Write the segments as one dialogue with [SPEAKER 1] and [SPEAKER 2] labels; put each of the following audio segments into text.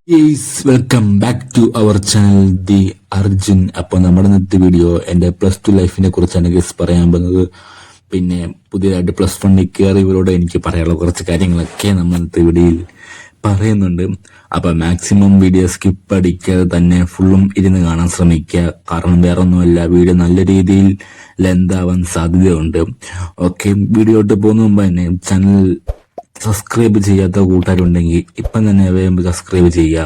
[SPEAKER 1] Welcome back to our channel the Arjun. അപ്പൊ നമ്മുടെ ഇന്നത്തെ വീഡിയോ എന്റെ +2 ലൈഫിനെ കുറിച്ചാണ് ഗസ് പറയാൻ പോകുന്നത്. പിന്നെ പുതിയതായിട്ട് +1 കയറിയവരോട് എനിക്ക് പറയാനുള്ള കുറച്ച് കാര്യങ്ങളൊക്കെ നമ്മൾ ഇന്നത്തെ വീഡിയോയിൽ പറയുന്നുണ്ട്. അപ്പൊ മാക്സിമം വീഡിയോ സ്കിപ്പ് അടിക്കാതെ തന്നെ ഫുള്ളും ഇരുന്ന് കാണാൻ ശ്രമിക്കുക. കാരണം വേറെ ഒന്നുമല്ല, വീഡിയോ നല്ല രീതിയിൽ ലെന്ത് ആവാൻ സാധ്യതയുണ്ട്. ഓക്കെ, വീഡിയോട്ട് പോകുന്ന മുമ്പ് തന്നെ ചാനൽ സബ്സ്ക്രൈബ് ചെയ്യാത്ത കൂട്ടുകാരുണ്ടെങ്കിൽ ഇപ്പം തന്നെ വേഗം സബ്സ്ക്രൈബ് ചെയ്യുക.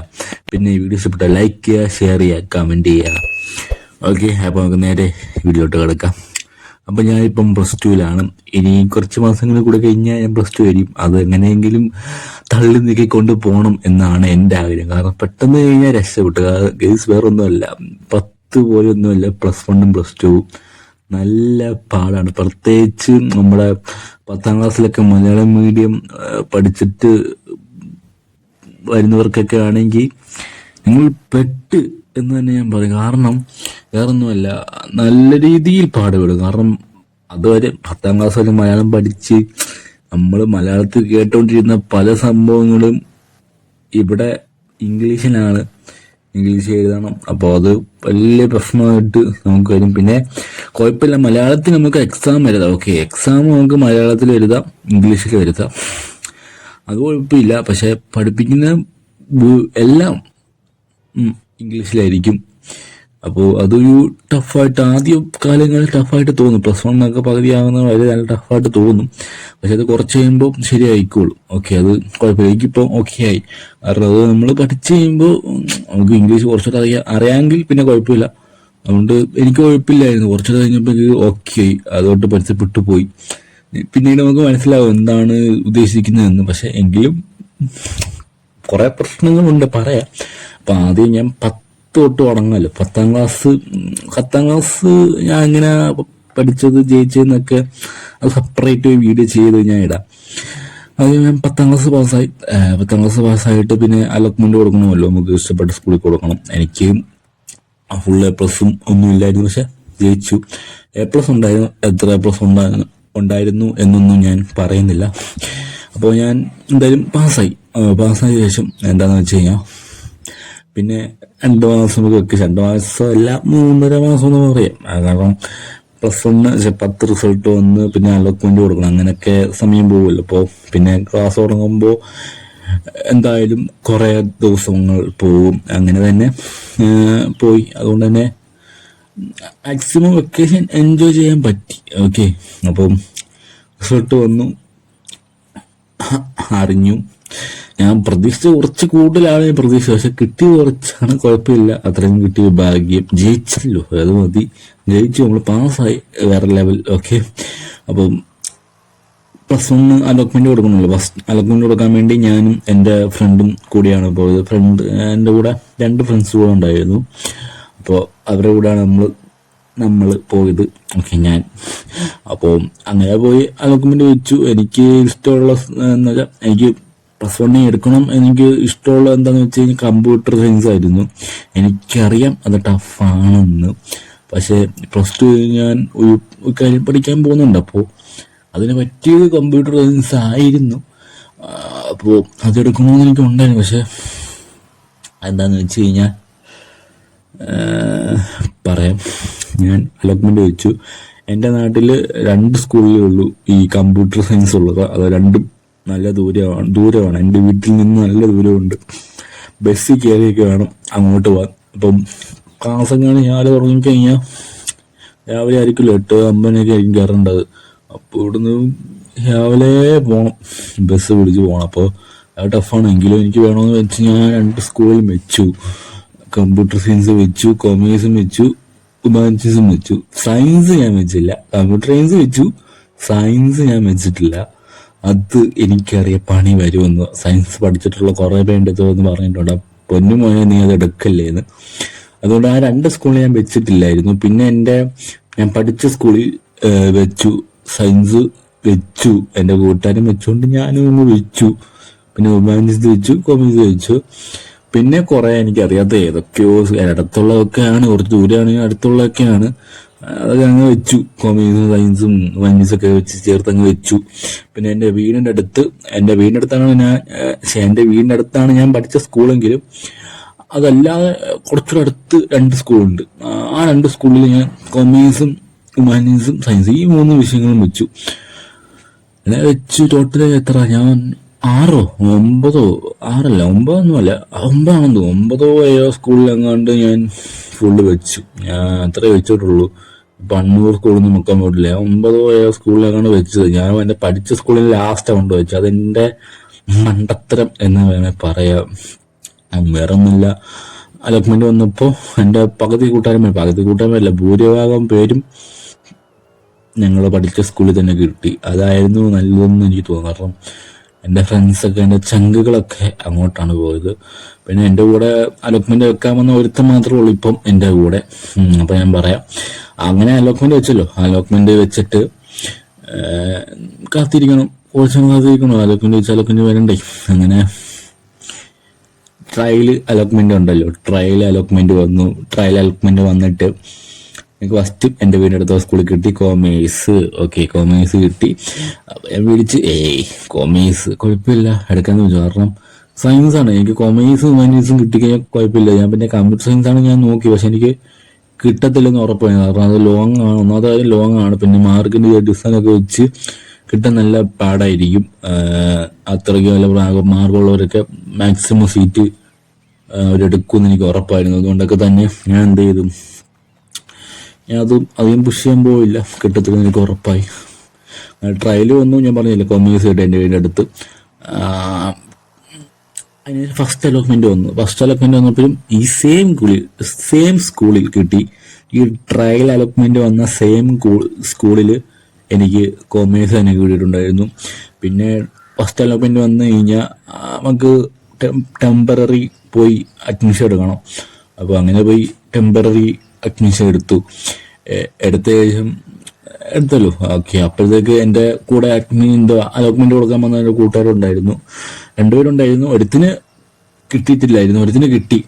[SPEAKER 1] പിന്നെ ഈ വീഡിയോ ഇഷ്ടപ്പെട്ട ലൈക്ക് ചെയ്യുക, ഷെയർ ചെയ്യുക, കമന്റ് ചെയ്യുക. ഓക്കെ, അപ്പൊ നമുക്ക് നേരെ വീഡിയോട്ട് കിടക്കാം. അപ്പൊ ഞാനിപ്പം +2 ഇനി കുറച്ച് മാസങ്ങൾ കൂടെ കഴിഞ്ഞാൽ ഞാൻ +2 വരും. അത് എങ്ങനെയെങ്കിലും തള്ളി നീക്കിക്കൊണ്ട് പോകണം എന്നാണ് എൻ്റെ ആഗ്രഹം. കാരണം പെട്ടെന്ന് കഴിഞ്ഞാൽ രക്ഷപ്പെട്ടു. ഗെയിംസ് വേറെ ഒന്നുമല്ല, 10 പോലെയൊന്നുമല്ല. +1ഉം +2 നല്ല പാടാണ്. പ്രത്യേകിച്ച് നമ്മുടെ 10ാം ക്ലാസ്സിലൊക്കെ മലയാളം മീഡിയം പഠിച്ചിട്ട് വരുന്നവർക്കൊക്കെ ആണെങ്കിൽ നിങ്ങൾ പെട്ട് എന്ന് തന്നെ ഞാൻ പറയും. കാരണം വേറൊന്നുമല്ല, നല്ല രീതിയിൽ പാടുപെടും. കാരണം അതുവരെ 10ാം ക്ലാസ് വരെ മലയാളം പഠിച്ച് നമ്മൾ മലയാളത്തിൽ കേട്ടോണ്ടിരുന്ന പല സംഭവങ്ങളും ഇവിടെ ഇംഗ്ലീഷിലാണ്. ഇംഗ്ലീഷ് എഴുതണം. അപ്പോൾ അത് വലിയ പ്രശ്നമായിട്ട് നമുക്ക് വരും. പിന്നെ കുഴപ്പമില്ല, മലയാളത്തിൽ നമുക്ക് എക്സാം എഴുതാം. ഓക്കെ, എക്സാം നമുക്ക് മലയാളത്തിൽ എഴുതാം, ഇംഗ്ലീഷിൽ എഴുതാം, അത് കുഴപ്പമില്ല. പക്ഷെ പഠിപ്പിക്കുന്ന എല്ലാം ഇംഗ്ലീഷിലായിരിക്കും. അപ്പോൾ അതൊരു ടഫായിട്ട് ആദ്യ കാലങ്ങളിൽ ടഫായിട്ട് തോന്നും. +1 പകുതിയാകുന്ന വരെ നല്ല ടഫായിട്ട് തോന്നും. പക്ഷെ അത് കുറച്ച് കഴിയുമ്പോൾ ശരിയായിക്കോളും. ഓക്കെ, അത് കുഴപ്പമില്ല. എനിക്കിപ്പോൾ ഓക്കെ ആയി. കാരണം അത് നമ്മൾ പഠിച്ചു കഴിയുമ്പോൾ നമുക്ക് ഇംഗ്ലീഷ് കുറച്ചുകൂടെ അറിയാമെങ്കിൽ പിന്നെ കുഴപ്പമില്ല. അതുകൊണ്ട് എനിക്ക് കുഴപ്പമില്ലായിരുന്നു. കുറച്ചുകൂടെ കഴിഞ്ഞപ്പോൾ എനിക്ക് ഓക്കെ ആയി. അതുകൊണ്ട് പഠിച്ചപ്പെട്ടു പോയി. പിന്നീട് നമുക്ക് മനസ്സിലാവും എന്താണ് ഉദ്ദേശിക്കുന്നതെന്ന്. പക്ഷെ എങ്കിലും കുറെ പ്രശ്നങ്ങളുണ്ട് പറയാം. അപ്പൊ ആദ്യം ഞാൻ 10 തൊട്ട് തുടങ്ങാമല്ലോ. 10ാം ക്ലാസ് ഞാൻ എങ്ങനെ പഠിച്ചത് ജയിച്ചതെന്നൊക്കെ അത് സെപ്പറേറ്റ് വീഡിയോ ചെയ്ത് ഞാൻ ഇടാം. അത് ഞാൻ 10ാം ക്ലാസ് പാസ്സായി. 10ാം ക്ലാസ് പാസ്സായിട്ട് പിന്നെ അലോട്ട്മെന്റ് കൊടുക്കണമല്ലോ, നമുക്ക് ഇഷ്ടപ്പെട്ട സ്കൂളിൽ കൊടുക്കണം. എനിക്ക് ഫുൾ A+ ഒന്നും ഇല്ലായിരുന്നു, പക്ഷെ ജയിച്ചു. A+ ഉണ്ടായിരുന്നു. എത്ര A+ ഉണ്ടായിരുന്നു എന്നൊന്നും ഞാൻ പറയുന്നില്ല. അപ്പോൾ ഞാൻ എന്തായാലും പാസ്സായി. പാസ്സായ ശേഷം എന്താണെന്ന് വെച്ച് കഴിഞ്ഞാൽ പിന്നെ 2 മാസം വെക്കേഷൻ, 2 മാസം അല്ല 3.5 മാസം എന്ന് പറയാം. കാരണം +1 10 റിസൾട്ട് വന്ന് പിന്നെ അലോട്ട്മെന്റ് കൊടുക്കണം, അങ്ങനെയൊക്കെ സമയം പോകുമല്ലോ. അപ്പോൾ പിന്നെ ക്ലാസ് തുടങ്ങുമ്പോൾ എന്തായാലും കുറെ ദിവസങ്ങൾ പോകും. അങ്ങനെ തന്നെ പോയി. അതുകൊണ്ട് തന്നെ മാക്സിമം വെക്കേഷൻ എൻജോയ് ചെയ്യാൻ പറ്റി. ഓക്കെ, അപ്പം റിസൾട്ട് വന്നു, അറിഞ്ഞു. ഞാൻ പ്രതീക്ഷിച്ച കുറച്ച് കൂടുതലാണ് ഞാൻ പ്രതീക്ഷിച്ചത്. പക്ഷെ കിട്ടിയ കുറച്ചാണ്, കുഴപ്പമില്ല. അത്രയും കിട്ടിയ ഭാഗ്യം. ജയിച്ചല്ലോ, അത് മതി. ജയിച്ചു, നമ്മൾ പാസ്സായി, വേറെ ലെവൽ. ഓക്കെ, അപ്പം +1 അലോട്ട്മെന്റ് കൊടുക്കണമല്ലോ. ഫസ്റ്റ് അലോട്ട്മെന്റ് കൊടുക്കാൻ വേണ്ടി ഞാനും എൻ്റെ ഫ്രണ്ടും കൂടിയാണ് പോയത്. എൻ്റെ കൂടെ 2 ഫ്രണ്ട്സ് കൂടെ ഉണ്ടായിരുന്നു. അപ്പോൾ അവരുടെ കൂടെയാണ് നമ്മൾ പോയത്. ഓക്കെ, ഞാൻ അപ്പോൾ അങ്ങനെ പോയി അലോട്ട്മെന്റ് വെച്ചു. എനിക്ക് ഇഷ്ടമുള്ള എന്ന് വെച്ചാൽ എനിക്ക് +1 എടുക്കണം. എനിക്ക് ഇഷ്ടമുള്ള എന്താന്ന് വെച്ച് കഴിഞ്ഞാൽ കമ്പ്യൂട്ടർ സയൻസ് ആയിരുന്നു. എനിക്കറിയാം അത് ടഫാണെന്ന്. പക്ഷെ +2 ഞാൻ ഒരു കാര്യം പഠിക്കാൻ പോകുന്നുണ്ട്. അപ്പോൾ അതിന് പറ്റിയത് കമ്പ്യൂട്ടർ സയൻസ് ആയിരുന്നു. അപ്പോൾ അതെടുക്കണമെന്ന് എനിക്ക് ഉണ്ടായിരുന്നു. പക്ഷെ എന്താന്ന് വെച്ച് കഴിഞ്ഞാൽ പറയാം, ഞാൻ അലോട്ട്മെന്റ് വെച്ചു. എൻ്റെ നാട്ടിൽ 2 സ്കൂളിലേ ഉള്ളൂ ഈ കമ്പ്യൂട്ടർ സയൻസ് ഉള്ളത്. അത് രണ്ടും നല്ല ദൂരമാണ്. എൻ്റെ വീട്ടിൽ നിന്ന് നല്ല ദൂരമുണ്ട്. ബസ്സിൽ കയറിയൊക്കെ വേണം അങ്ങോട്ട് പോകാൻ. അപ്പം ക്ലാസ്സെങ്ങാണ് രാവിലെ തുടങ്ങിക്കഴിഞ്ഞാൽ രാവിലെ ആയിരിക്കുമല്ലോ, 8:50 ആയിരിക്കും കയറേണ്ടത്. അപ്പോൾ ഇവിടുന്ന് രാവിലെ പോകണം, ബസ് പിടിച്ച് പോകണം. അപ്പോൾ അത് ടഫാണ്. എങ്കിലും എനിക്ക് വേണമെന്ന് വെച്ച് ഞാൻ 2 സ്കൂളിൽ വെച്ചു. കമ്പ്യൂട്ടർ സയൻസ് വെച്ചു, കൊമേഴ്സും വെച്ചു, ഹ്യൂമാനിറ്റീസും വെച്ചു. സയൻസ് ഞാൻ വെച്ചില്ല. കമ്പ്യൂട്ടർ സയൻസ് വെച്ചു, സയൻസ് ഞാൻ വെച്ചിട്ടില്ല. അത് എനിക്കറിയാം പണി വരുമെന്ന്. സയൻസ് പഠിച്ചിട്ടുള്ള കുറെ പേരെടുത്തോ എന്ന് പറഞ്ഞിട്ടുണ്ട്, പൊന്നു മോനെ നീ അത് എടുക്കല്ലേന്ന്. അതുകൊണ്ട് ആ 2 സ്കൂളിൽ ഞാൻ വെച്ചിട്ടില്ലായിരുന്നു. പിന്നെ ഞാൻ പഠിച്ച സ്കൂളിൽ വെച്ചു, സയൻസ് വെച്ചു. എൻ്റെ കൂട്ടുകാരും വെച്ചുകൊണ്ട് ഞാനും ഒന്ന് വെച്ചു. പിന്നെ ഹ്യൂമാനിറ്റീസ് വെച്ചു, കൊമേഴ്സ് വെച്ചു. പിന്നെ കുറെ എനിക്കറിയാത്ത ഏതൊക്കെയോ അടുത്തുള്ളതൊക്കെയാണ്, കുറച്ച് ദൂരെയാണെങ്കിൽ അടുത്തുള്ളതൊക്കെയാണ്. അതൊക്കെ അങ്ങ് വെച്ചു. കൊമേഴ്സും സയൻസും ഹ്യൂമാനിറ്റീസൊക്കെ വെച്ച് ചേർത്തങ്ങ് വെച്ചു. പിന്നെ എൻ്റെ വീടിൻ്റെ അടുത്താണ് എൻ്റെ വീടിൻ്റെ അടുത്താണ് ഞാൻ പഠിച്ച സ്കൂളെങ്കിലും അതല്ലാതെ കുറച്ചുകൂടെ അടുത്ത് 2 സ്കൂളുണ്ട്. ആ 2 സ്കൂളിൽ ഞാൻ കൊമേഴ്സും ഹ്യൂമാനിറ്റീസും സയൻസും ഈ 3 വിഷയങ്ങളും വെച്ചു. അങ്ങനെ വെച്ചു ടോട്ടല് എത്ര, ഞാൻ 6 9 6 9 ആണെന്ന് തോന്നുന്നു. 9 സ്കൂളിൽ എങ്ങാണ്ട് ഞാൻ ഫുള്ള് വെച്ചു. ഞാൻ അത്രേ വെച്ചിട്ടുള്ളൂ. ഇപ്പൊ 500 സ്കൂളൊന്നും നോക്കാൻ പോയിട്ടില്ല. 9 സ്കൂളിലെങ്ങാണ്ട് വെച്ചത്. ഞാൻ എന്റെ പഠിച്ച സ്കൂളിൽ ലാസ്റ്റ് കൊണ്ട് വെച്ചു. അതെന്റെ മണ്ടത്തരം എന്ന് വേണേൽ പറയാം. വേറെ ഒന്നുമില്ല. അലോട്ട്മെന്റ് വന്നപ്പോ എന്റെ പകുതി കൂട്ടായ്മയല്ല, ഭൂരിഭാഗം പേരും ഞങ്ങൾ പഠിച്ച സ്കൂളിൽ തന്നെ കിട്ടി. അതായിരുന്നു നല്ലതെന്ന് എനിക്ക് തോന്നുന്നു. കാരണം എൻ്റെ ഫ്രണ്ട്സൊക്കെ, എൻ്റെ ചങ്കുകളൊക്കെ അങ്ങോട്ടാണ് പോയത്. പിന്നെ എൻ്റെ കൂടെ അലോട്ട്മെന്റ് വെക്കാമെന്ന ഒരുത്തം മാത്രമേ ഉള്ളൂ ഇപ്പം എൻ്റെ കൂടെ. അപ്പം ഞാൻ പറയാം, അങ്ങനെ അലോട്ട്മെന്റ് വെച്ചല്ലോ. അലോട്ട്മെന്റ് വെച്ചിട്ട് കാത്തിരിക്കണം, കുറച്ചും കാത്തിരിക്കണം. അലോട്ട്മെന്റ് വെച്ച് അലോട്ട്മെന്റ് വരണ്ടേ. അങ്ങനെ ട്രയൽ അലോട്ട്മെന്റ് ഉണ്ടല്ലോ, ട്രയൽ അലോട്ട്മെന്റ് വന്നിട്ട് എനിക്ക് ഫസ്റ്റ് എൻ്റെ വീടിനടുത്ത സ്കൂളിൽ കിട്ടി കോമേഴ്സ്. കോമേഴ്സ് കിട്ടി. ഞാൻ വിളിച്ച് കോമേഴ്സ് കുഴപ്പമില്ല എടുക്കാന്ന് വെച്ചു. കാരണം സയൻസ് ആണ്. എനിക്ക് കൊമേഴ്സും ഹ്യൂമാനിറ്റീസും കിട്ടിക്കഴിഞ്ഞാൽ കുഴപ്പമില്ല. ഞാൻ പിന്നെ കമ്പ്യൂട്ടർ സയൻസ് ആണ് ഞാൻ നോക്കി, പക്ഷെ എനിക്ക് കിട്ടത്തില്ലെന്ന് ഉറപ്പായി. കാരണം അത് ലോങ് ആണ്. പിന്നെ മാർക്കിന്റെ ഡിസ്റ്റൻസൊക്കെ വെച്ച് കിട്ടാൻ നല്ല പാടായിരിക്കും. അത്രയ്ക്ക് നല്ല മാർക്കുള്ളവരൊക്കെ മാക്സിമം സീറ്റ് അവരെടുക്കുമെന്ന് എനിക്ക് ഉറപ്പായിരുന്നു. അതുകൊണ്ടൊക്കെ തന്നെ ഞാൻ എന്ത് ചെയ്തു, ഞാൻ അധികം പുഷ് ചെയ്യാൻ പോയില്ല. കിട്ടത്തില്ലെന്ന് എനിക്ക് ഉറപ്പായി. ട്രയൽ വന്നു. ഞാൻ പറഞ്ഞില്ല കൊമേഴ്സ് കിട്ടി എൻ്റെ വീടിൻ്റെ അടുത്ത്. അതിന് ഫസ്റ്റ് അലോട്ട്മെന്റ് വന്നപ്പോഴും ഈ സെയിം സ്കൂളിൽ കിട്ടി. ഈ ട്രയൽ അലോട്ട്മെന്റ് വന്ന സെയിം സ്കൂളിൽ എനിക്ക് കൊമേഴ്സ് തന്നെ കിട്ടിയിട്ടുണ്ടായിരുന്നു. പിന്നെ ഫസ്റ്റ് അലോട്ട്മെന്റ് വന്നു കഴിഞ്ഞാൽ നമുക്ക് ടെമ്പററി പോയി അഡ്മിഷൻ എടുക്കണം. അപ്പോൾ അങ്ങനെ പോയി ടെമ്പററി അഡ്മിഷൻ എടുത്തല്ലോ. അപ്പോഴത്തേക്ക് എൻ്റെ കൂടെ അലോട്ട്മെന്റ് കൊടുക്കാൻ വന്ന എൻ്റെ കൂട്ടുകാരുണ്ടായിരുന്നു, 2 പേരുണ്ടായിരുന്നു. ഒരുത്തിന് കിട്ടിയിട്ടില്ലായിരുന്നു, ഒരുത്തിന് കിട്ടി.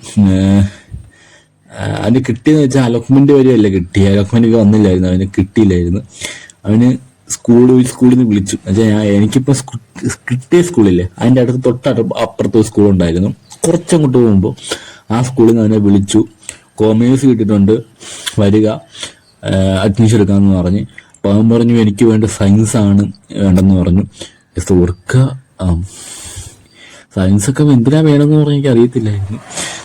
[SPEAKER 1] അവന് കിട്ടിയെന്ന് വെച്ചാൽ അലോട്ട്മെന്റ് വരെയല്ല കിട്ടി, അലോട്ട്മെന്റ് വന്നില്ലായിരുന്നു, അവന് കിട്ടിയില്ലായിരുന്നു. അവന് സ്കൂളിൽ നിന്ന് വിളിച്ചു. എനിക്കിപ്പോ കിട്ടിയ സ്കൂളില്ലേ, അതിന്റെ അടുത്ത് അപ്പുറത്തെ സ്കൂളുണ്ടായിരുന്നു. കുറച്ചങ്ങോട്ട് പോകുമ്പോൾ ആ സ്കൂളിൽ നിന്ന് അവനെ വിളിച്ചു. കോമേഴ്സ് കിട്ടിയിട്ടുണ്ട്, വരിക അഡ്മിഷൻ എടുക്കാമെന്ന് പറഞ്ഞ്. അപ്പോൾ അവൻ പറഞ്ഞു എനിക്ക് വേണ്ട സയൻസ് ആണ് വേണ്ടെന്ന് പറഞ്ഞു. സയൻസൊക്കെ എന്തിനാ വേണമെന്ന് പറഞ്ഞാൽ എനിക്ക് അറിയത്തില്ലായിരുന്നു.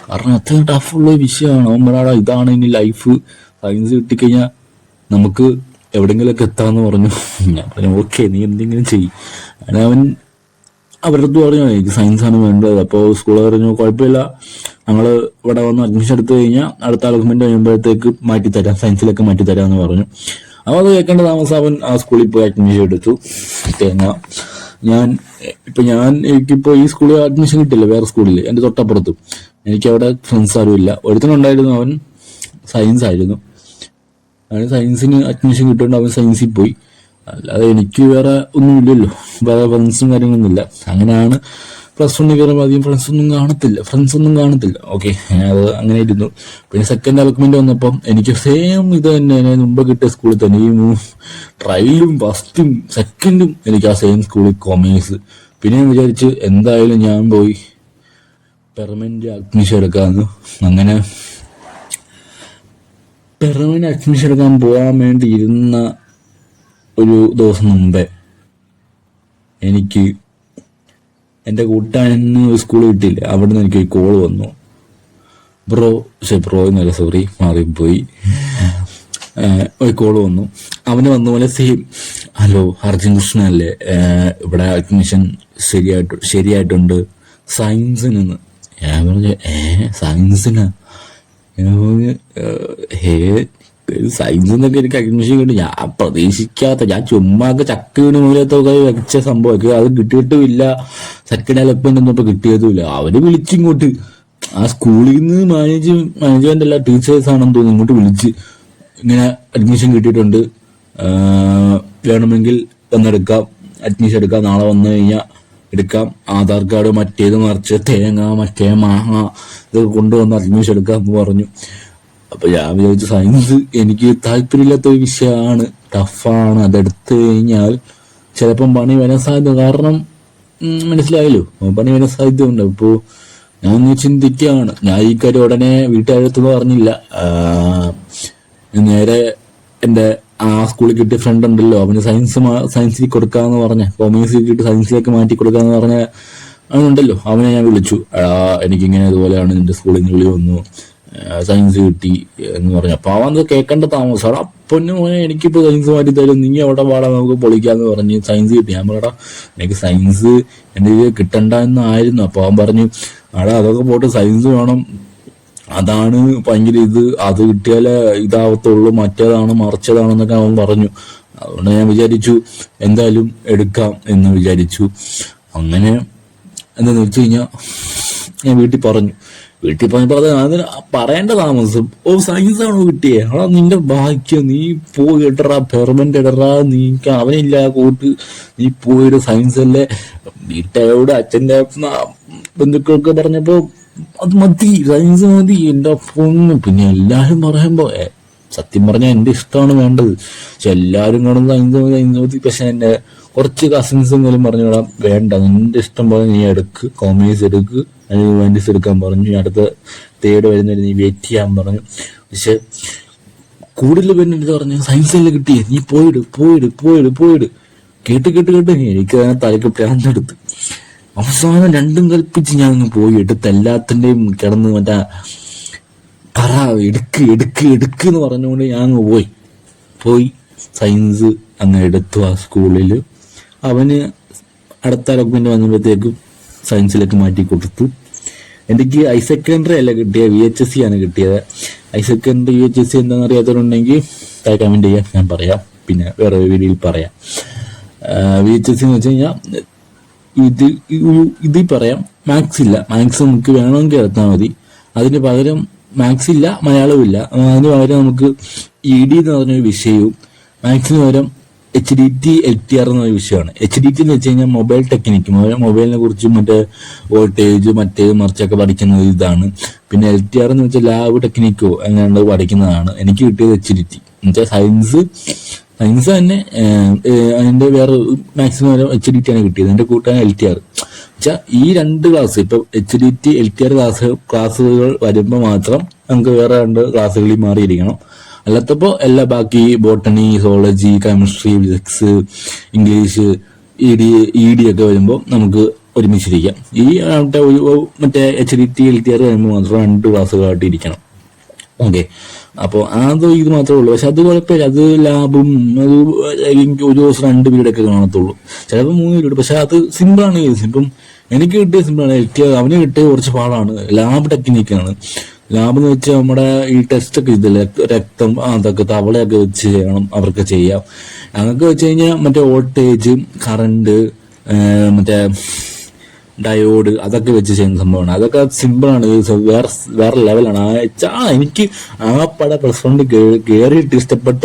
[SPEAKER 1] കാരണം അത്രയും ടഫുള്ള വിഷയമാണ്. അവൻ പറയാ ഇതാണ് ഇനി ലൈഫ്, സയൻസ് കിട്ടിക്കഴിഞ്ഞാൽ നമുക്ക് എവിടെയെങ്കിലുമൊക്കെ എത്താമെന്ന് പറഞ്ഞു. ഞാൻ പറഞ്ഞു നീ എന്തെങ്കിലും ചെയ്യും. അങ്ങനെ അവൻ അവരുടെ അടുത്ത് പറഞ്ഞു എനിക്ക് സയൻസ് ആണ് വേണ്ടത്. അപ്പോൾ സ്കൂൾ പറഞ്ഞു കുഴപ്പമില്ല, ഞങ്ങൾ ഇവിടെ വന്ന് അഡ്മിഷൻ എടുത്തു കഴിഞ്ഞാൽ അടുത്ത അലോട്ട്മെന്റ് കഴിയുമ്പോഴത്തേക്ക് മാറ്റിത്തരാം, സയൻസിലൊക്കെ മാറ്റിത്തരാമെന്ന് പറഞ്ഞു. അപ്പോൾ അത് കേൾക്കേണ്ട താമസം അവൻ ആ സ്കൂളിൽ പോയി അഡ്മിഷൻ എടുത്തു. എനിക്കിപ്പോ ഈ സ്കൂളിൽ അഡ്മിഷൻ കിട്ടില്ല, വേറെ സ്കൂളിൽ എൻ്റെ തൊട്ടപ്പുറത്തും. എനിക്കവിടെ ഫ്രണ്ട്സ് ആരും ഇല്ല. ഒരുത്തനുണ്ടായിരുന്നു, അവൻ സയൻസ് ആയിരുന്നു. അവന് സയൻസിന് അഡ്മിഷൻ കിട്ടുകൊണ്ട് അവൻ സയൻസിൽ പോയി. അല്ലാതെ എനിക്ക് വേറെ ഒന്നുമില്ലല്ലോ, വേറെ ഫ്രണ്ട്സും കാര്യങ്ങളൊന്നുമില്ല. അങ്ങനെയാണ് +1 കയറുമ്പോൾ അധികം ഫ്രണ്ട്സൊന്നും കാണത്തില്ല. അത് അങ്ങനെ ഇരുന്നു. പിന്നെ സെക്കൻഡ് അലോട്ട്മെന്റ് വന്നപ്പം എനിക്ക് സെയിം ഇത് തന്നെ, മുമ്പ് കിട്ടിയ സ്കൂളിൽ തന്നെ ഈ ട്രയലും ഫസ്റ്റും സെക്കൻഡും എനിക്ക് ആ സെയിം സ്കൂളിൽ കൊമേഴ്സ്. പിന്നെ ഞാൻ വിചാരിച്ച് എന്തായാലും ഞാൻ പോയി പെർമനന്റ് അഡ്മിഷൻ എടുക്കാമെന്ന്. അങ്ങനെ പെർമനന്റ് അഡ്മിഷൻ എടുക്കാൻ പോകാൻ വേണ്ടി ഇരുന്ന ഒരു ദിവസം മുമ്പേ എനിക്ക് എൻ്റെ കൂട്ടുകാരന് സ്കൂൾ കിട്ടിയില്ല. അവിടെ നിന്ന് എനിക്ക് കോള് വന്നു. മാറിപ്പോയി. ഒരു കോള് വന്നു. അവന് വന്ന പോലെ സെയിം, ഹലോ അർജുൻ കൃഷ്ണ അല്ലേ, ഇവിടെ അഡ്മിഷൻ ശരിയായിട്ടുണ്ട് സയൻസിന്. ഞാൻ പറഞ്ഞു സയൻസിനാ? സയൻസ് എന്നൊക്കെ എനിക്ക് അഡ്മിഷൻ കിട്ടും. ഞാൻ പ്രതീക്ഷിക്കാത്ത, ഞാൻ ചുമ്മാ ചക്കയുടെ മൂലത്തൊക്കെ വെച്ച സംഭവം അത് കിട്ടിയിട്ടുമില്ല. സെക്കൻഡ് അലോട്ട്മെന്റ് ഒന്നും ഇപ്പൊ കിട്ടിയതുമില്ല. അവര് വിളിച്ചിങ്ങോട്ട്, ആ സ്കൂളിൽ നിന്ന് മാനേജ്മെന്റ് അല്ല ടീച്ചേഴ്സ് ആണെന്ന് തോന്നുന്നു, ഇങ്ങോട്ട് വിളിച്ച് ഇങ്ങനെ അഡ്മിഷൻ കിട്ടിയിട്ടുണ്ട്, വേണമെങ്കിൽ വന്നെടുക്കാം, അഡ്മിഷൻ എടുക്കാം, നാളെ വന്നു കഴിഞ്ഞാൽ എടുക്കാം, ആധാർ കാർഡ് മറ്റേത് മറിച്ച് തേങ്ങ മറ്റേ മാങ്ങ ഇതൊക്കെ കൊണ്ടുവന്ന് അഡ്മിഷൻ എടുക്കാം എന്ന് പറഞ്ഞു. അപ്പൊ ഞാൻ വിചാരിച്ചു സയൻസ് എനിക്ക് താല്പര്യമില്ലാത്ത ഒരു വിഷയമാണ്, ടഫാണ്, അതെടുത്തു കഴിഞ്ഞാൽ ചിലപ്പം പണി വരാൻ സാധ്യത, കാരണം മനസ്സിലായല്ലോ, പണി വരാൻ സാധ്യത ഉണ്ട്. അപ്പോൾ ഞാൻ ചിന്തിക്കുകയാണ്, ഞാൻ ഈ കാര്യം ഉടനെ വീട്ടുകാരടുത്തൊന്നും പറഞ്ഞില്ല. നേരെ എൻ്റെ സ്കൂളിൽ കിട്ടിയ ഫ്രണ്ട് ഉണ്ടല്ലോ, അവന് സയൻസിൽ കൊടുക്കാന്ന് പറഞ്ഞ, കൊമേഴ്സ് കിട്ടിയിട്ട് സയൻസിലേക്ക് മാറ്റി കൊടുക്കാന്ന് പറഞ്ഞ അവനുണ്ടല്ലോ, അവനെ ഞാൻ വിളിച്ചു. എനിക്കിങ്ങനെ ഇതുപോലെയാണ് നിന്റെ സ്കൂളിൽ നിന്ന് വിളി വന്നു, സയൻസ് കിട്ടി എന്ന് പറഞ്ഞു. അപ്പൊ അവൻ കേൾക്കേണ്ട താമസം, എടാ പൊന്നു മോനെ എനിക്കിപ്പോ സയൻസ് മാറ്റി തരും, നീ അവിടെ പാടാ നമുക്ക് പൊളിക്കാന്ന് പറഞ്ഞ് സയൻസ് കിട്ടി. ഞാൻ പറയടാ എനിക്ക് സയൻസ് എൻ്റെ ഇത് കിട്ടണ്ട എന്നായിരുന്നു. അപ്പൊ അവൻ പറഞ്ഞു എടാ അതൊക്കെ പോട്ട് സയൻസ് വേണം, അതാണ് ഭയങ്കര ഇത്, അത് കിട്ടിയാലേ ഇതാവത്തുള്ളൂ, മറ്റേതാണ് മറിച്ചതാണെന്നൊക്കെ അവൻ പറഞ്ഞു. അതുകൊണ്ട് ഞാൻ വിചാരിച്ചു എന്തായാലും എടുക്കാം എന്ന് വിചാരിച്ചു. അങ്ങനെ എന്താന്ന് വെച്ച് കഴിഞ്ഞാൽ ഞാൻ വീട്ടിൽ പറഞ്ഞു. വീട്ടിൽ പറഞ്ഞപ്പോൾ അതിന് പറയേണ്ട താമസം, ഓ സയൻസ് ആണോ കിട്ടിയേ, ആടാ നിന്റെ ഭാഗ്യം, നീ പോയി ഇടറാ പെർമനന്റ് ഇടറാ, നീക്ക് അവനില്ല കൂട്ട്, നീ പോയിട്ട് സയൻസ് അല്ലേ. വീട്ടുകാരോട് അച്ഛൻ്റെ ബന്ധുക്കൾക്ക് പറഞ്ഞപ്പോ അത് മതി, സയൻസ് മതി എന്റെ പൊന്ന്. പിന്നെ എല്ലാരും പറയുമ്പോ സത്യം പറഞ്ഞാൽ എന്റെ ഇഷ്ടമാണ് വേണ്ടത്, പക്ഷെ എല്ലാരും കാണുന്ന സയൻസ് മതി. പക്ഷെ എന്റെ കുറച്ച് കസിൻസ് എങ്കിലും പറഞ്ഞു വിടാം, വേണ്ട നിന്റെ ഇഷ്ടം പോലെ നീ എടുക്ക്, കൊമേഴ്സ് എടുക്ക്, അല്ലെങ്കിൽ ഹ്യൂമാനിറ്റീസ് എടുക്കാൻ പറഞ്ഞു, അടുത്ത തേർഡ് വരുന്നവര് നീ വെയിറ്റ് ചെയ്യാൻ പറഞ്ഞു. പക്ഷെ കൂടുതൽ പേര് എടുത്ത് പറഞ്ഞു സയൻസ് അല്ലേ കിട്ടിയേ, നീ പോയിട് പോയിട് പോയിട് പോയിട്. കേട്ട് കേട്ട് കേട്ട് എനിക്ക് അതിനെ തലക്ക് പ്രാന്തെടുത്ത്. അവസാനം രണ്ടും കൽപ്പിച്ച് ഞാൻ അങ്ങ് പോയി എടുത്ത് എല്ലാത്തിൻ്റെയും കിടന്ന് മറ്റേ പറ എടുക്ക് എടുക്ക് എടുക്ക് എന്ന് പറഞ്ഞുകൊണ്ട് ഞാൻ അങ്ങ് പോയി സയൻസ് അങ്ങ് എടുത്തു. ആ സ്കൂളിൽ അവന് അടുത്ത അലോട്ട്മെന്റ് വന്നപ്പോഴത്തേക്കും സയൻസിലേക്ക് മാറ്റി കൊടുത്തു. എനിക്ക് ഹയർ സെക്കൻഡറി അല്ല കിട്ടിയത്, VHSC ആണ് കിട്ടിയത്. ഹയർ സെക്കൻഡറി VHSC എന്താണെന്ന് അറിയാത്തവരുണ്ടെങ്കിൽ കമന്റ് ചെയ്യാം, ഞാൻ പറയാം, പിന്നെ വേറെ വീഡിയോയിൽ പറയാം. VHSC എന്ന് വെച്ച് കഴിഞ്ഞാൽ ഇതിൽ പറയാം, മാത്സ് ഇല്ല, മാത്സ് നമുക്ക് വേണമെങ്കിൽ എടുത്താൽ മതി. അതിന് പകരം മാത്സ് ഇല്ല, മലയാളവും ഇല്ല, അതിന് പകരം നമുക്ക് ED എന്ന് പറഞ്ഞൊരു വിഷയവും, മാത്സിന് പകരം HDT LTR എന്നൊരു വിഷയമാണ്. HDT എന്ന് വെച്ച് കഴിഞ്ഞാൽ മൊബൈൽ ടെക്നിക്ക്, മൊബൈലിനെ കുറിച്ചും മറ്റേ വോൾട്ടേജ് മറ്റേത് മറിച്ചൊക്കെ പഠിക്കുന്നത് ഇതാണ്. പിന്നെ LTR എന്ന് വെച്ചാൽ ലാബ് ടെക്നിക്കോ അങ്ങനെയുള്ളത് പഠിക്കുന്നതാണ്. എനിക്ക് കിട്ടിയത് HDT എന്നുവെച്ചാൽ സയൻസ് തന്നെ, അതിന്റെ വേറെ മാക്സിമം HDT ആണ് കിട്ടിയത്. എന്റെ കൂട്ടാൻ LTR വെച്ചാൽ ഈ രണ്ട് ക്ലാസ്, ഇപ്പൊ HDT LTR ക്ലാസ്സുകൾ വരുമ്പോ മാത്രം നമുക്ക് വേറെ രണ്ട് ക്ലാസ്സുകളിൽ മാറിയിരിക്കണം. അല്ലാത്തപ്പോ എല്ലാ ബാക്കി botany, zoology, chemistry, physics, English, ED ഒക്കെ വരുമ്പോൾ നമുക്ക് ഒരുമിച്ചിരിക്കാം. ഈ മറ്റേ HDT LTR വരുമ്പോൾ മാത്രം രണ്ട് ക്ലാസ്സുകളായിട്ട് ഇരിക്കണം. ഓക്കെ, അപ്പോൾ അത് ഇത് മാത്രമേ ഉള്ളൂ. പക്ഷെ അത് കുഴപ്പമില്ല, അത് ലാബും അത് എനിക്ക് ഒരു ദിവസം 2 പീരീഡൊക്കെ കാണത്തുള്ളൂ, ചിലപ്പോൾ 3 പീരീഡ്. പക്ഷെ അത് സിമ്പിളാണ് കേസ്. ഇപ്പം എനിക്ക് കിട്ടിയ സിമ്പിളാണ്, അവന് കിട്ടിയ കുറച്ച് പാടാണ്. ലാബ് ടെക്നിക്കാണ്. ലാബ് എന്ന് വെച്ചാൽ നമ്മുടെ ഈ ടെസ്റ്റ് ഒക്കെ ഇതില്ലേ, രക്തം അതൊക്കെ തവളയൊക്കെ വെച്ച് ചെയ്യണം, അവർക്ക് ചെയ്യാം. ഞങ്ങൾക്ക് വെച്ച് കഴിഞ്ഞാൽ മറ്റേ വോൾട്ടേജ്, കറണ്ട്, മറ്റേ ഡയോഡ് അതൊക്കെ വെച്ച് ചെയ്യുന്ന സംഭവമാണ്. അതൊക്കെ സിമ്പിളാണ്, വേറെ ലെവലാണ്. എനിക്ക് പട +1 കയറിയിട്ട് ഇഷ്ടപ്പെട്ട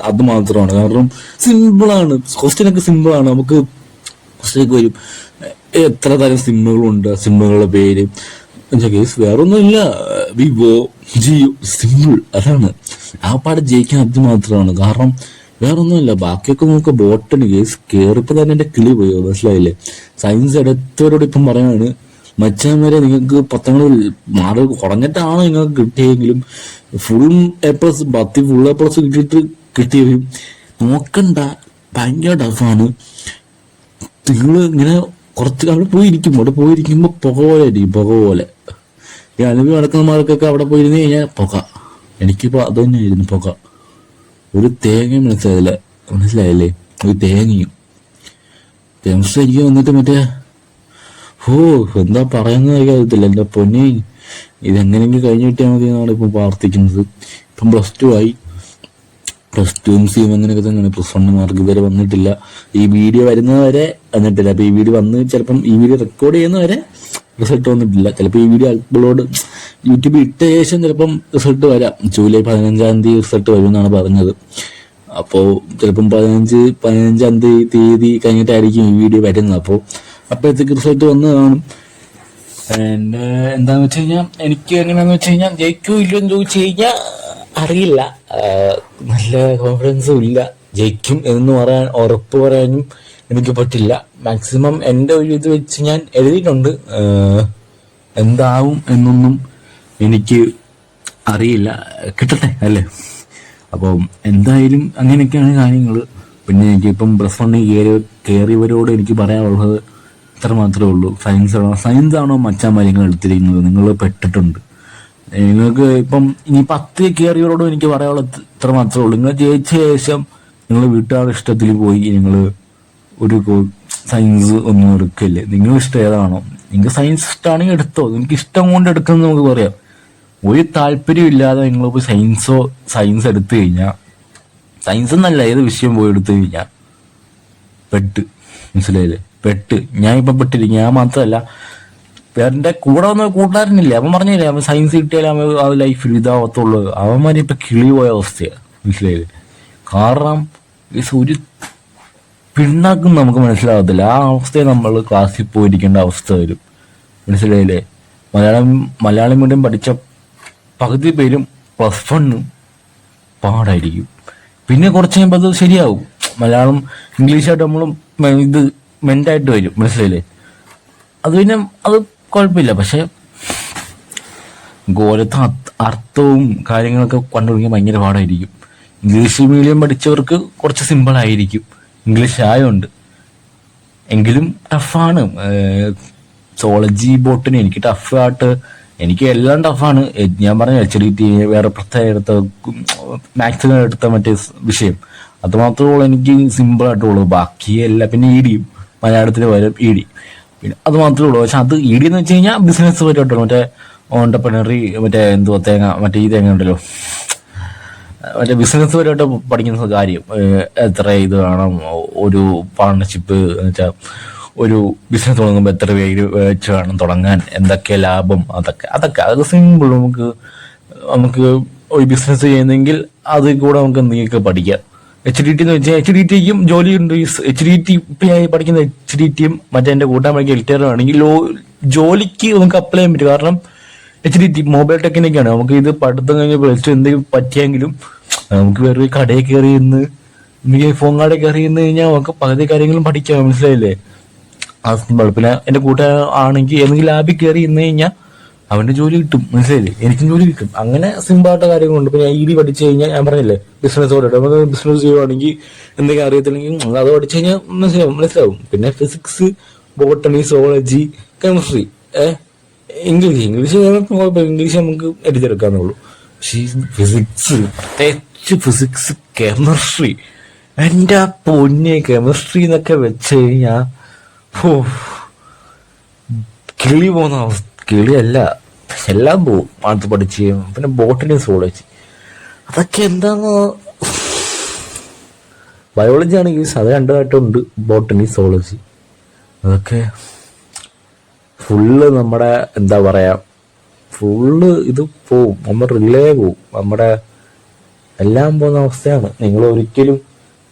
[SPEAKER 1] അത് മാത്രമാണ്. കാരണം സിമ്പിളാണ്, ക്വസ്റ്റ്യനൊക്കെ സിമ്പിളാണ്. നമുക്ക് ക്വസ്റ്റ്യനൊക്കെ വരും, എത്ര തരം സിമ്മുകളുണ്ട്, സിമ്മുകളുടെ പേര് കേസ്, വേറൊന്നുമില്ല, വിവോ, ജിയോ, സിമ്പിൾ. അതാണ് പാടെ ജയിക്കാൻ അത് മാത്രമാണ്. കാരണം വേറൊന്നുമില്ല. ബാക്കിയൊക്കെ നമുക്ക് ബോട്ടണി കേസ് കയറിപ്പോ തന്നെ എന്റെ കിളി പോയോ, മനസ്സിലായില്ലേ? സയൻസ് എടുത്തവരോട് ഇപ്പം പറയാണ്, മച്ചാൻ വരെ നിങ്ങൾക്ക് 10 മാർക്ക് കുറഞ്ഞിട്ടാണ് നിങ്ങൾക്ക് കിട്ടിയെങ്കിലും ഫുൾ A+, 10 ഫുൾ A+ കിട്ടിയവരും നോക്കണ്ട, ഭയങ്കര ടഫാണ്. നിങ്ങൾ ഇങ്ങനെ കുറച്ച് അവിടെ പോയിരിക്കുമ്പോ പുക പോലെ ആയിരിക്കും, പുക പോലെ. ഈ അനുഭവം നടക്കുന്നമാർക്കൊക്കെ അവിടെ പോയിരുന്നു കഴിഞ്ഞാൽ പുക. എനിക്കിപ്പോ അത് തന്നെയായിരുന്നു പുക. ഒരു തേങ്ങയും മനസ്സിലായില്ലേ? ഒരു തേങ്ങയും കെമിസ്ട്രി എനിക്ക് വന്നിട്ട് മറ്റേ എന്താ പറയുന്നത് അറിയത്തില്ല. എന്റെ പൊന്നി, ഇതെങ്ങനെയെങ്കിലും കഴിഞ്ഞു കിട്ടിയാൽ മതി എന്നാണ് ഇപ്പം പ്രാർത്ഥിക്കുന്നത്. ഇപ്പം +2 ആയി. +2 CM അങ്ങനെയൊക്കെ തന്നെയാണ്. +1 മാർക്ക് ഇതുവരെ വന്നിട്ടില്ല. ഈ വീഡിയോ വരുന്നവരെ വന്നിട്ടില്ല. അപ്പൊ ഈ വീഡിയോ വന്ന് ചിലപ്പം ഈ വീഡിയോ റെക്കോർഡ് ചെയ്യുന്നവരെ റിസൾട്ട് വന്നിട്ടില്ല. ചിലപ്പോൾ ഈ വീഡിയോ അപ്ലോഡ് യൂട്യൂബിൽ ഇട്ട ശേഷം ചിലപ്പം റിസൾട്ട് വരാം. ജൂലൈ 15-ാം തീയതി റിസൾട്ട് വരും എന്നാണ് പറഞ്ഞത്. അപ്പോൾ ചിലപ്പം 15-ാം തീയതി കഴിഞ്ഞിട്ടായിരിക്കും ഈ വീഡിയോ വരുന്നത്. അപ്പോഴത്തേക്ക് റിസൾട്ട് വന്ന് കാണും. എൻ്റെ എന്താന്ന് വെച്ച് കഴിഞ്ഞാൽ എനിക്ക് എങ്ങനെയാന്ന് വെച്ച് കഴിഞ്ഞാൽ ജയിക്കോ ഇല്ലയോ എന്ന് ചോദിച്ചു കഴിഞ്ഞാൽ അറിയില്ല. നല്ല കോൺഫിഡൻസും ഇല്ല. ജയിക്കും എന്ന് പറയാൻ ഉറപ്പ് പറയാനും എനിക്ക് പറ്റില്ല. മാക്സിമം എൻ്റെ ഒരു ഇത് വെച്ച് ഞാൻ എഴുതിയിട്ടുണ്ട്. എന്താവും എന്നൊന്നും എനിക്ക് അറിയില്ല. കിട്ടട്ടെ അല്ലേ. അപ്പം എന്തായാലും അങ്ങനെയൊക്കെയാണ് കാര്യങ്ങൾ. പിന്നെ എനിക്കിപ്പം +1 കയറിയവരോട് എനിക്ക് പറയാനുള്ളത് ഇത്ര മാത്രമേ ഉള്ളൂ. സയൻസ് ആണോ മച്ചാന്മാർ എടുത്തിരിക്കുന്നത്, നിങ്ങൾ പെട്ടിട്ടുണ്ട്. നിങ്ങൾക്ക് ഇപ്പം ഇനി 10 കയറിയവരോടും എനിക്ക് പറയാനുള്ളത് ഇത്ര മാത്രമേ ഉള്ളൂ. നിങ്ങൾ ജയിച്ച ശേഷം നിങ്ങൾ വീട്ടുകാരുടെ ഇഷ്ടത്തിൽ പോയി നിങ്ങൾ ഒരു സയൻസ് ഒന്നും എടുക്കില്ലേ. നിങ്ങൾ ഇഷ്ടം ഏതാണോ, നിങ്ങൾക്ക് സയൻസ് ഇഷ്ടമാണെങ്കിൽ എടുത്തോ. നിങ്ങൾക്ക് ഇഷ്ടം കൊണ്ട് എടുക്കുന്നത് നമുക്ക് പറയാം. ഒരു താല്പര്യം ഇല്ലാതെ നിങ്ങളിപ്പോൾ സയൻസ് എടുത്തു കഴിഞ്ഞാൽ, സയൻസ് എന്നല്ല ഏത് വിഷയം പോയി എടുത്തു കഴിഞ്ഞാൽ പെട്ട്. മനസ്സിലായില്ലേ? പെട്ട്. ഞാൻ ഇപ്പം പെട്ടിരിക്കും. ഞാൻ മാത്രമല്ല, എൻ്റെ കൂടെ വന്ന കൂട്ടുകാരനില്ലേ, അവൻ പറഞ്ഞില്ലേ അവൻ സയൻസ് കിട്ടിയാലും അവൻ ആ ലൈഫിൽ ഇതാവത്തുള്ളൂ. അവന്മാരെ ഇപ്പം കിളി പോയ അവസ്ഥയാണ്. മനസ്സിലായില്ലേ? കാരണം ഒരു പിണ്ണാക്കും നമുക്ക് മനസ്സിലാകത്തില്ല. ആ അവസ്ഥയെ നമ്മൾ ക്ലാസ്സിൽ പോയിരിക്കേണ്ട അവസ്ഥ വരും. മനസ്സിലായില്ലേ? മലയാളം മീഡിയം പഠിച്ച പകുതി പേരും +1 പാടായിരിക്കും. പിന്നെ കുറച്ച് കഴിയുമ്പോൾ അത് ശരിയാവും. മലയാളം ഇംഗ്ലീഷായിട്ട് നമ്മളും ഇത് മെൻ്റായിട്ട് വരും. മനസ്സിലായില്ലേ? അത് പിന്നെ അത് കുഴപ്പമില്ല. പക്ഷെ ഓരോരുത്തർ അർത്ഥവും കാര്യങ്ങളൊക്കെ കണ്ടുപിടിക്കാൻ ഭയങ്കര പാടായിരിക്കും. ഇംഗ്ലീഷ് മീഡിയം പഠിച്ചവർക്ക് കുറച്ച് സിമ്പിളായിരിക്കും, ഇംഗ്ലീഷ് ആയതുകൊണ്ട്. എങ്കിലും ടഫാണ്. സോളജി ബോട്ടണി എനിക്ക് ടഫായിട്ട്, എനിക്ക് എല്ലാം ടഫാണ്. ഞാൻ പറഞ്ഞ HDT വേറെ പ്രത്യേകം എടുത്ത മാത്സിന് എടുത്ത മറ്റേ വിഷയം അത് മാത്രമേ ഉള്ളൂ എനിക്ക് സിമ്പിളായിട്ടുള്ളൂ. ബാക്കി എല്ലാം പിന്നെ ED മലയാളത്തിൽ വരും ED, പിന്നെ അത് മാത്രമേ ഉള്ളൂ. പക്ഷെ അത് ED എന്ന് വെച്ച് കഴിഞ്ഞാൽ ബിസിനസ് പരമായിട്ടുള്ളൂ. മറ്റേ ഓണ്ടർപ്രണറി മറ്റേ എന്തുവാ മറ്റേ ഈ തേങ്ങ ഉണ്ടല്ലോ, മറ്റേ ബിസിനസ് പരമായിട്ട് പഠിക്കുന്ന കാര്യം. എത്ര ഇത് വേണം, ഒരു പാർട്ണർഷിപ്പ് എന്ന് വെച്ചാൽ ഒരു ബിസിനസ് തുടങ്ങുമ്പോൾ എത്ര പേര് വെച്ച് വേണം തുടങ്ങാൻ, എന്തൊക്കെ ലാഭം, അതൊക്കെ സിമ്പിൾ. നമുക്ക് ഒരു ബിസിനസ് ചെയ്യുന്നെങ്കിൽ അത് കൂടെ നമുക്ക് എന്തെങ്കിലുമൊക്കെ പഠിക്കാം. HDT എന്ന് വെച്ചാൽ HDTക്കും ജോലിയുണ്ട്. HDT ഇപ്പം ഞാൻ പഠിക്കുന്ന HDTയും മറ്റേ എൻ്റെ കൂട്ടാൻ പഠിക്കുന്ന LTR ആണെങ്കിൽ ജോലിക്ക് നമുക്ക് അപ്ലൈ ചെയ്യാൻ പറ്റും. കാരണം HDT മൊബൈൽ ടെക്നിക്കാണ്. നമുക്ക് ഇത് പഠിത്തം കഴിഞ്ഞ് +2 എന്തെങ്കിലും പറ്റിയെങ്കിലും നമുക്ക് വേറെ കടയിൽ കയറി ഇന്ന് ഫോൺ കടയിൽ കയറി ഇന്ന് കഴിഞ്ഞാൽ നമുക്ക് പകുതി കാര്യങ്ങളും പഠിക്കാം. മനസ്സിലായില്ലേ? ആ സിമ്പിൾ. പിന്നെ എൻ്റെ കൂട്ടുകാർ ആണെങ്കിൽ ഏതെങ്കിലും ലാബിൽ കയറി ഇന്ന് കഴിഞ്ഞാൽ അവൻ്റെ ജോലി കിട്ടും. മനസ്സിലായില്ലേ? എനിക്കും ജോലി കിട്ടും. അങ്ങനെ സിമ്പിളായിട്ട് കാര്യങ്ങളുണ്ട്. പിന്നെ ED പഠിച്ചു കഴിഞ്ഞാൽ ഞാൻ പറഞ്ഞില്ലേ ബിസിനസ്സോടെ നമുക്ക് ബിസിനസ് ചെയ്യുവാണെങ്കിൽ എന്തെങ്കിലും അറിയത്തില്ലെങ്കിൽ അത് പഠിച്ചു കഴിഞ്ഞാൽ മനസ്സിലാവും. പിന്നെ physics, botany, zoology, chemistry, English English നമുക്ക് എഴുതിയെടുക്കാന്നുള്ളൂ. പക്ഷേ ഫിസിക്സ്, പ്രത്യേകിച്ച് ഫിസിക്സ്, കെമിസ്ട്രി, എൻ്റെ പൊന്നെ കെമിസ്ട്രി എന്നൊക്കെ വെച്ച് കഴിഞ്ഞാൽ കിളി പോകുന്ന അവസ്ഥ. കിളിയല്ല, എല്ലാം പോവും അടുത്ത് പഠിച്ച്. പിന്നെ ബോട്ടണി, സോളജി, അതൊക്കെ എന്താന്ന്. ബയോളജി ആണെങ്കിൽ അത് രണ്ടുമായിട്ടുണ്ട്, ബോട്ടണി, സോളജി. അതൊക്കെ ഫുള്ള് നമ്മുടെ എന്താ പറയാ, ഫുള്ള് ഇത് പോവും, നമ്മുടെ റിലേ പോവും, നമ്മുടെ എല്ലാം പോകുന്ന അവസ്ഥയാണ്. നിങ്ങൾ ഒരിക്കലും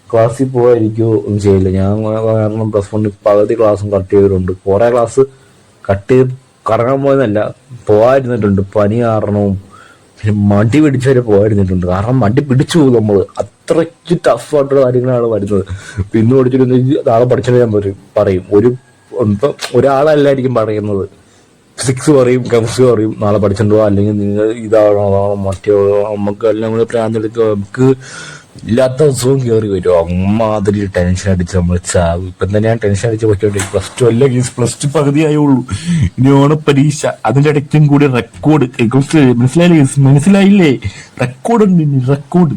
[SPEAKER 1] ക്ലാസ്സിൽ പോകാതിരിക്കുകയോ ഒന്നും ചെയ്യില്ല. ഞാൻ കാരണം +1 പകുതി ക്ലാസ്സും കട്ട് ചെയ്തിട്ടുണ്ട്. കുറേ ക്ലാസ് കട്ട് ചെയ്ത് കറങ്ങാൻ പോയതല്ല, പോകാതിരുന്നിട്ടുണ്ട്. പനി കാരണവും പിന്നെ മടി പിടിച്ചവരെ പോകാതിരുന്നിട്ടുണ്ട്. കാരണം മടി പിടിച്ചു പോകും നമ്മൾ. അത്രയ്ക്ക് ടഫായിട്ടുള്ള കാര്യങ്ങളാണ് വരുന്നത്. പിന്നെ പഠിച്ചിട്ട് നാളെ പഠിച്ചിട്ട് ഞാൻ പറയും. ഇപ്പം ഒരാളല്ലായിരിക്കും പറയുന്നത്. ഫിസിക്സ് പറയും, കെമിസ്ട്രി പറയും, നാളെ പഠിച്ചിട്ടുണ്ടോ, അല്ലെങ്കിൽ നിങ്ങൾ ഇതാണോ മറ്റോ. നമുക്ക് എല്ലാം കൂടെ പ്രാന്തെടുക്കുക. നമുക്ക് ഇല്ലാത്ത ദിവസവും കയറി വരും. അമ്മാതിരി ടെൻഷൻ അടിച്ച് നമ്മൾ ചാവും. ഇപ്പം തന്നെ ഞാൻ ടെൻഷൻ അടിച്ച് പോയിക്കൊണ്ടിരിക്കും. +2 അല്ലെങ്കിൽ +2 പകുതിയായുള്ളൂ. ഇനി ഓണപ്പരീക്ഷ, അതിൻ്റെ ഇടയ്ക്കും കൂടി റെക്കോർഡ്. മനസ്സിലായില്ലേ? റെക്കോർഡ് ഉണ്ട്.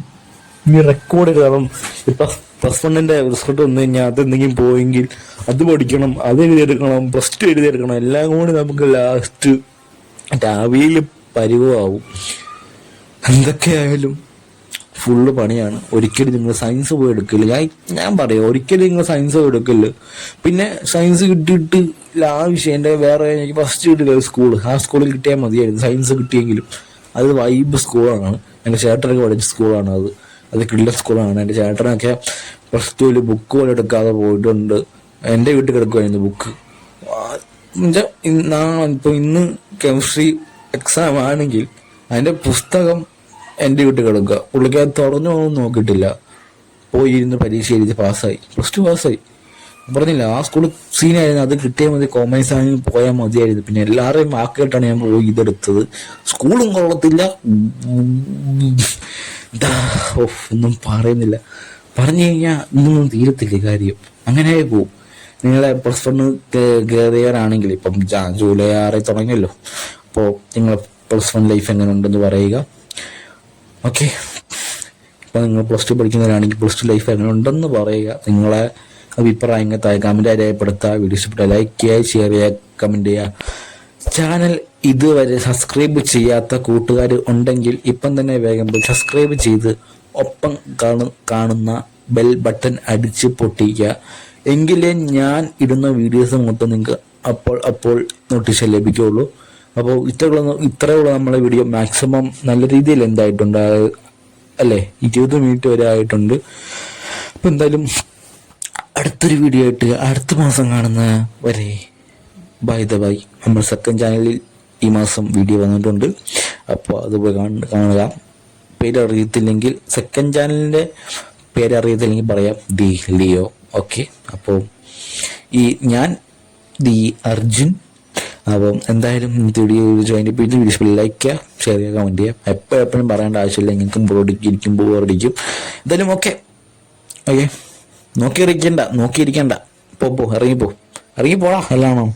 [SPEAKER 1] ഇനി റെക്കോർഡ് കാരണം ഇപ്പം +1 റിസൾട്ട് വന്നു കഴിഞ്ഞാൽ അതെന്തെങ്കിലും പോയെങ്കിൽ അത് പഠിക്കണം, അത് എഴുതിയെടുക്കണം, +2 എഴുതിയെടുക്കണം. എല്ലാം കൂടി നമുക്ക് ലാസ്റ്റ് രാവിയിൽ പരിവാവും. എന്തൊക്കെയായാലും ഫുള്ള് പണിയാണ്. ഒരിക്കലും നിങ്ങൾ സയൻസ് പോയി എടുക്കില്ല. ഞാൻ പറയാം, ഒരിക്കലും നിങ്ങൾ സയൻസ് പോയി എടുക്കില്ല. പിന്നെ സയൻസ് കിട്ടിയിട്ട് വിഷയം എൻ്റെ വേറെ എനിക്ക് ഫസ്റ്റ് കിട്ടില്ല സ്കൂൾ. ആ സ്കൂളിൽ കിട്ടിയാൽ മതിയായിരുന്നു. സയൻസ് കിട്ടിയെങ്കിലും അത് വൈബ് സ്കൂളാണ്. എൻ്റെ ചേട്ടനൊക്കെ പഠിച്ച സ്കൂളാണ് അത് കിള്ള സ്കൂളാണ്. എൻ്റെ ചേട്ടനൊക്കെ +2 ബുക്ക് പോലും എടുക്കാതെ പോയിട്ടുണ്ട്. എൻ്റെ വീട്ടിൽ കിടക്കുമായിരുന്നു ബുക്ക്. ഇപ്പോൾ ഇന്ന് കെമിസ്ട്രി എക്സാം ആണെങ്കിൽ അതിൻ്റെ പുസ്തകം എൻ്റെ വീട്ടിൽ കിടക്കുക. പുള്ളിക്കത് തുറന്നൊന്നും നോക്കിയിട്ടില്ല. പോയി ഇരുന്ന് പരീക്ഷ എഴുതി പാസ്സായി, +2 പാസ്സായി. പറഞ്ഞില്ല, ആ സ്കൂൾ സീനായിരുന്നു. അത് കിട്ടിയാൽ മതി, കോമേഴ്സ് ആണെങ്കിൽ പോയാൽ മതിയായിരുന്നു. പിന്നെ എല്ലാവരെയും ആക്കിയിട്ടാണ് ഞാൻ പോയി ഇതെടുത്തത്. സ്കൂളും കൊള്ളത്തില്ല, ഒന്നും പറയുന്നില്ല. പറഞ്ഞു കഴിഞ്ഞാൽ ഇന്നൊന്നും തീരത്തില്ല കാര്യം. അങ്ങനെ പോവും. നിങ്ങളെ +1 കയറിയവരാണെങ്കിൽ ഇപ്പം ജൂലൈ 6 തുടങ്ങിയല്ലോ. അപ്പോൾ നിങ്ങളെ +1 ലൈഫ് എങ്ങനെ ഉണ്ടെന്ന് പറയുക. ഓക്കെ, ഇപ്പം നിങ്ങൾ +2 പഠിക്കുന്നവരാണെങ്കിൽ +2 ലൈഫ് എങ്ങനെ ഉണ്ടെന്ന് പറയുക. നിങ്ങളെ അഭിപ്രായങ്ങൾ താഴെ കമൻറ്റായി രേഖപ്പെടുത്തുക. വീഡിയോ ഇഷ്ടപ്പെട്ടാൽ ലൈക്ക് ചെയ്യുക, ഷെയർ ചെയ്യുക, കമൻറ്റ് ചെയ്യുക. ചാനൽ ഇതുവരെ സബ്സ്ക്രൈബ് ചെയ്യാത്ത കൂട്ടുകാർ ഉണ്ടെങ്കിൽ ഇപ്പം തന്നെ വേഗം സബ്സ്ക്രൈബ് ചെയ്ത് ഒപ്പം കാണുന്ന ബെൽ ബട്ടൺ അടിച്ച് പൊട്ടിക്കുക. എങ്കിലേ ഞാൻ ഇടുന്ന വീഡിയോസ് മൊത്തം നിങ്ങൾക്ക് അപ്പോൾ നോട്ടീഷൻ ലഭിക്കുകയുള്ളൂ. അപ്പോൾ ഇത്രയുള്ള നമ്മളെ വീഡിയോ മാക്സിമം നല്ല രീതിയിൽ എന്തായിട്ടുണ്ട് അല്ലേ, 20 മിനിറ്റ് വരെ ആയിട്ടുണ്ട്. അപ്പോൾ എന്തായാലും അടുത്തൊരു വീഡിയോ ആയിട്ട് അടുത്ത മാസം കാണുന്ന വരെ ബൈ. നമ്മൾ സെക്കൻഡ് ചാനലിൽ ഈ മാസം വീഡിയോ വന്നിട്ടുണ്ട്. അപ്പോൾ അത് പോയി കാണുക. പേരറിയത്തില്ലെങ്കിൽ, സെക്കൻഡ് ചാനലിൻ്റെ പേരറിയത്തില്ലെങ്കിൽ പറയാം, ദി ലിയോ. ഓക്കെ, അപ്പോൾ ഞാൻ ദി അർജുൻ. അപ്പം എന്തായാലും വീഡിയോ വീഡിയോ ലൈക്ക് ചെയ്യുക, ഷെയർ ചെയ്യുക, കമൻറ്റ് ചെയ്യുക. എപ്പോഴും പറയേണ്ട ആവശ്യമില്ല, എനിക്കും ബോറടിക്കും. എന്തായാലും ഓക്കെ, നോക്കിയിരിക്കണ്ട, ഇറങ്ങിപ്പോടാ എല്ലാണോ.